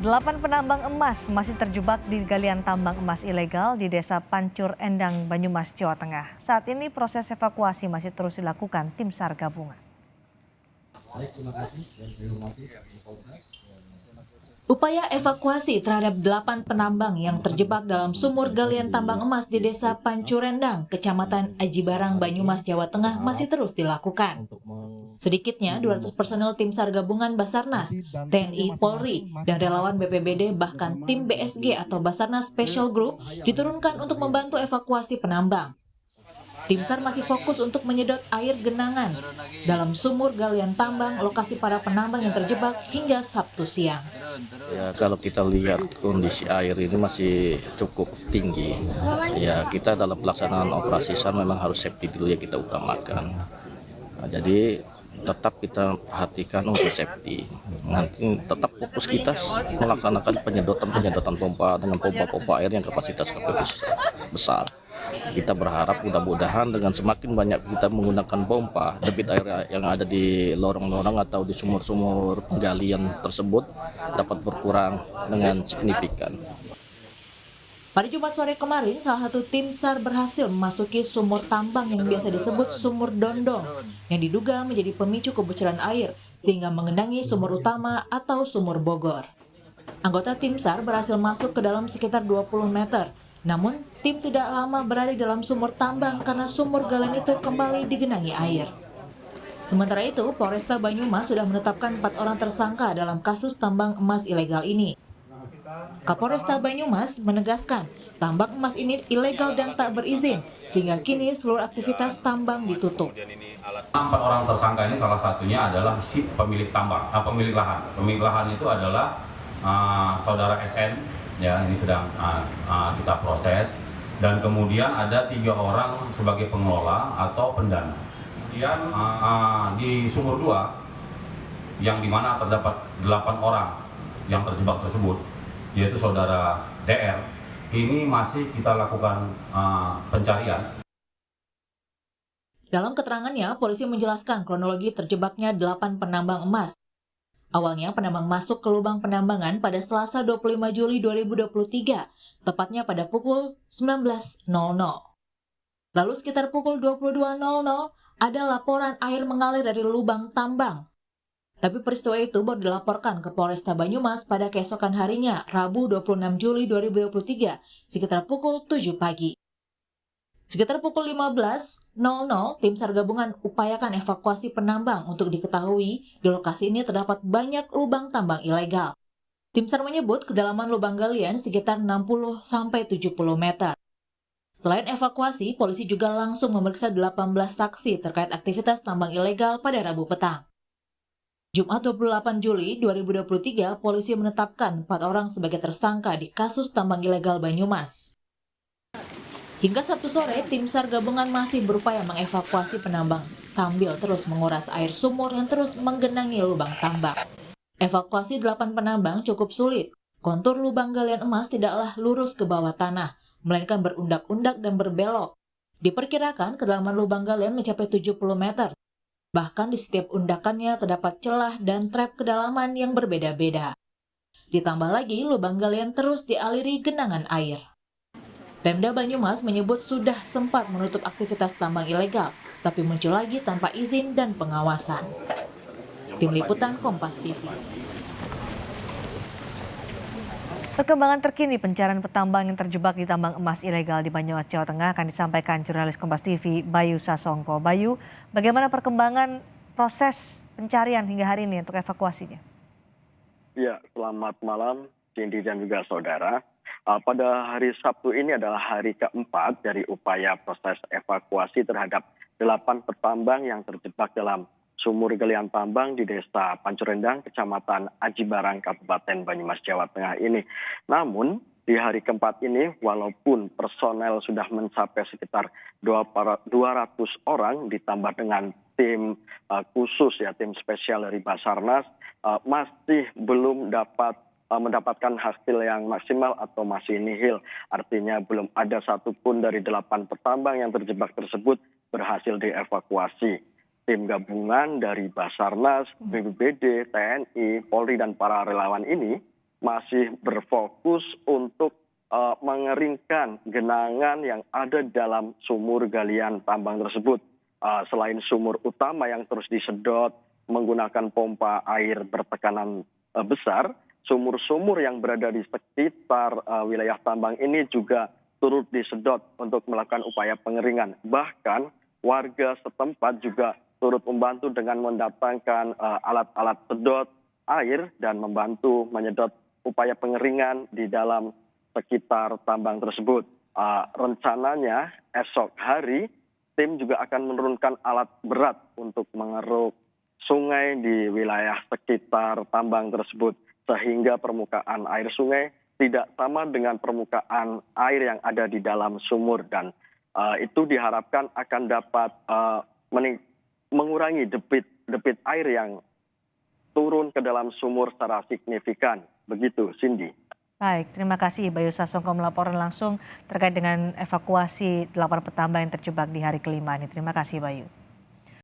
8 penambang emas masih terjebak di galian tambang emas ilegal di Desa Pancur Endang, Banyumas, Jawa Tengah. Saat ini proses evakuasi masih terus dilakukan tim SAR gabungan. Upaya evakuasi terhadap 8 penambang yang terjebak dalam sumur galian tambang emas di Desa Pancurendang, Kecamatan Aji Barang, Banyumas, Jawa Tengah masih terus dilakukan. Sedikitnya 200 personel tim SAR gabungan Basarnas, TNI, Polri, dan relawan BPBD bahkan tim BSG atau Basarnas Special Group diturunkan untuk membantu evakuasi penambang. Tim SAR masih fokus untuk menyedot air genangan dalam sumur galian tambang lokasi para penambang yang terjebak hingga Sabtu siang. Ya, kalau kita lihat kondisi air ini masih cukup tinggi. Ya, kita dalam pelaksanaan operasi SAR memang harus safety dulu ya kita utamakan. Nah, jadi tetap kita perhatikan untuk safety. Nanti tetap fokus kita melaksanakan penyedotan pompa dengan pompa air yang kapasitas besar. Kita berharap mudah-mudahan dengan semakin banyak kita menggunakan pompa, debit air yang ada di lorong-lorong atau di sumur-sumur penggalian tersebut dapat berkurang dengan signifikan. Pada Jumat sore kemarin, salah satu tim SAR berhasil memasuki sumur tambang yang biasa disebut sumur dondong, yang diduga menjadi pemicu kebocoran air, sehingga mengendangi sumur utama atau sumur Bogor. Anggota tim SAR berhasil masuk ke dalam sekitar 20 meter, namun tim tidak lama berada di dalam sumur tambang karena sumur galian itu kembali digenangi air. Sementara itu, Polresta Banyumas sudah menetapkan 4 orang tersangka dalam kasus tambang emas ilegal ini. Kapolresta Banyumas menegaskan tambang emas ini ilegal dan tak berizin, sehingga kini seluruh aktivitas tambang ditutup. 4 orang tersangka ini salah satunya adalah si pemilik tambang, pemilik lahan. Pemilik lahan itu adalah saudara SN, ya ini sedang kita proses. Dan kemudian ada 3 orang sebagai pengelola atau pendana. Kemudian di sumur 2, yang dimana terdapat 8 orang yang terjebak tersebut, yaitu saudara DR, ini masih kita lakukan pencarian. Dalam keterangannya, polisi menjelaskan kronologi terjebaknya 8 penambang emas. Awalnya penambang masuk ke lubang penambangan pada Selasa 25 Juli 2023, tepatnya pada pukul 19.00. Lalu sekitar pukul 22.00 ada laporan air mengalir dari lubang tambang. Tapi peristiwa itu baru dilaporkan ke Polresta Banyumas pada keesokan harinya, Rabu 26 Juli 2023, sekitar pukul 7 pagi. Sekitar pukul 15.00, tim SAR gabungan upayakan evakuasi penambang untuk diketahui di lokasi ini terdapat banyak lubang tambang ilegal. Tim SAR menyebut kedalaman lubang galian sekitar 60-70 meter. Selain evakuasi, polisi juga langsung memeriksa 18 saksi terkait aktivitas tambang ilegal pada Rabu petang. Jumat 28 Juli 2023, polisi menetapkan 4 orang sebagai tersangka di kasus tambang ilegal Banyumas. Hingga Sabtu sore, tim SAR gabungan masih berupaya mengevakuasi penambang sambil terus menguras air sumur yang terus menggenangi lubang tambang. Evakuasi 8 penambang cukup sulit. Kontur lubang galian emas tidaklah lurus ke bawah tanah, melainkan berundak-undak dan berbelok. Diperkirakan kedalaman lubang galian mencapai 70 meter. Bahkan di setiap undakannya terdapat celah dan trap kedalaman yang berbeda-beda. Ditambah lagi, lubang galian terus dialiri genangan air. Pemda Banyumas menyebut sudah sempat menutup aktivitas tambang ilegal, tapi muncul lagi tanpa izin dan pengawasan. Tim Liputan Kompas TV. Perkembangan terkini pencarian petambang yang terjebak di tambang emas ilegal di Banyumas, Jawa Tengah akan disampaikan jurnalis Kompas TV Bayu Sasongko. Bayu, bagaimana perkembangan proses pencarian hingga hari ini untuk evakuasinya? Ya, selamat malam Cindy dan juga saudara. Pada hari Sabtu ini adalah hari keempat dari upaya proses evakuasi terhadap 8 petambang yang terjebak dalam sumur galian tambang di Desa Pancurendang, Kecamatan Aji Barang, Kabupaten Banyumas, Jawa Tengah ini. Namun di hari keempat ini, walaupun personel sudah mencapai sekitar 200 orang ditambah dengan tim khusus ya, tim spesial dari Basarnas, masih belum mendapatkan hasil yang maksimal atau masih nihil. Artinya belum ada satupun dari 8 petambang yang terjebak tersebut berhasil dievakuasi. Tim gabungan dari Basarnas, BPBD, TNI, Polri, dan para relawan ini masih berfokus untuk mengeringkan genangan yang ada dalam sumur galian tambang tersebut. Selain sumur utama yang terus disedot menggunakan pompa air bertekanan besar, sumur-sumur yang berada di sekitar wilayah tambang ini juga turut disedot untuk melakukan upaya pengeringan. Bahkan warga setempat juga turut membantu dengan mendatangkan alat-alat sedot air dan membantu menyedot upaya pengeringan di dalam sekitar tambang tersebut. Rencananya esok hari tim juga akan menurunkan alat berat untuk mengeruk sungai di wilayah sekitar tambang tersebut, sehingga permukaan air sungai tidak sama dengan permukaan air yang ada di dalam sumur, dan itu diharapkan akan dapat mengurangi debit air yang turun ke dalam sumur secara signifikan. Begitu, Cindy. Baik, terima kasih Bayu Sasongko melaporkan langsung terkait dengan evakuasi 8 petambang yang terjebak di hari kelima ini. Terima kasih Bayu.